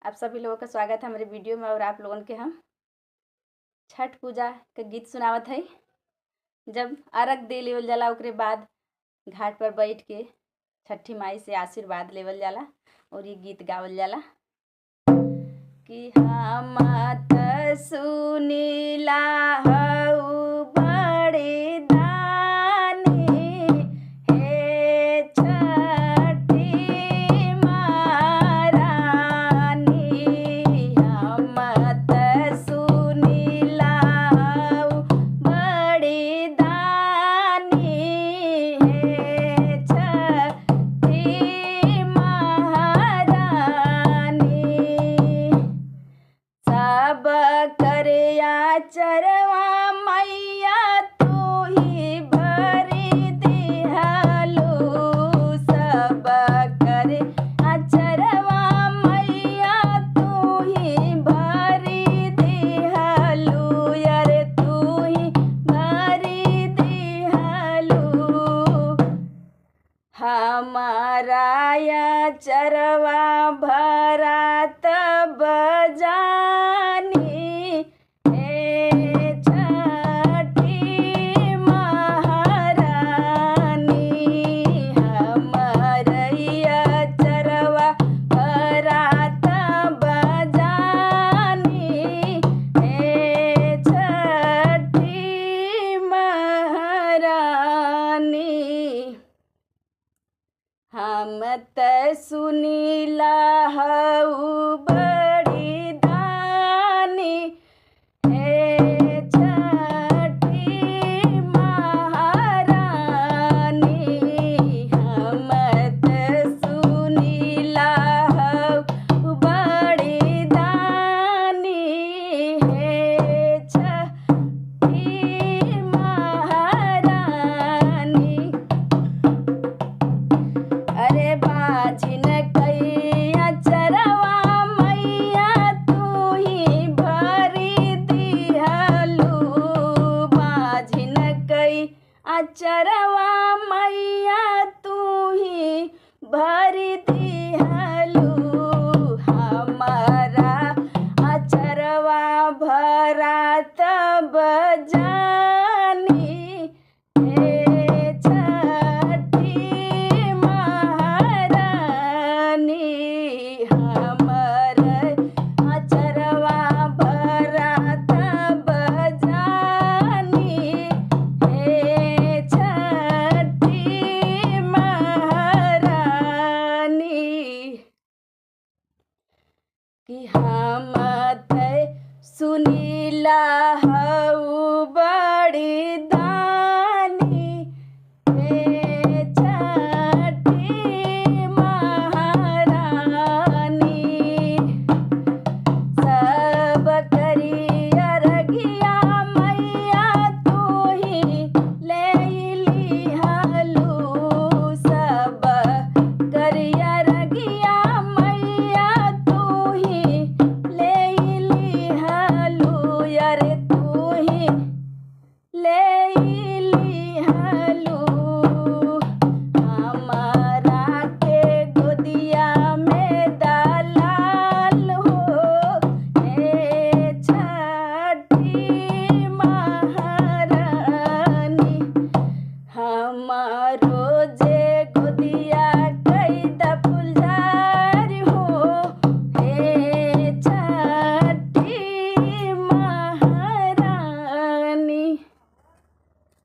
आप सभी लोगों का स्वागत है हमारे वीडियो में। और आप लोगों के हम छठ पूजा के गीत सुनावत है। जब अर्घ दे लेवल जाला ओकरे बाद घाट पर बैठ के छठी माई से आशीर्वाद लेवल जाला और ये गीत गावल जाला कि हम त सुनीला हऊ बड़े दानी हे छठी महारानी। हम त सुनीला हऊ बड़े दानी हे छठी महारानी। सब करे आचरवा मैया तू ही भरी दिहलू। सब करे आचरवा मैया तू ही भरी दिहलू। यारे तू ही भरी दिहलू। हमारा आचरवा भरात बजानी हे छठी महारानी। हमारा आचरवा भरात बजानी हे छठी महारानी। हम त सुनीला हऊ बड़ी दानी हे छठी महारानी। हम त सुनीला हऊ बड़ी दानी हे छठी महारानी। अरे बाजिन कई आचरवा मैया तू ही भरी दिहलू। बाजिन कई आचरवा मैया तू ही भरी दिहलू। हमारा आचरवा भरात बजानी हे छठी महारानी। हमर आचरवा भरात बजानी हे छठी महारानी। कि हम त सुनीला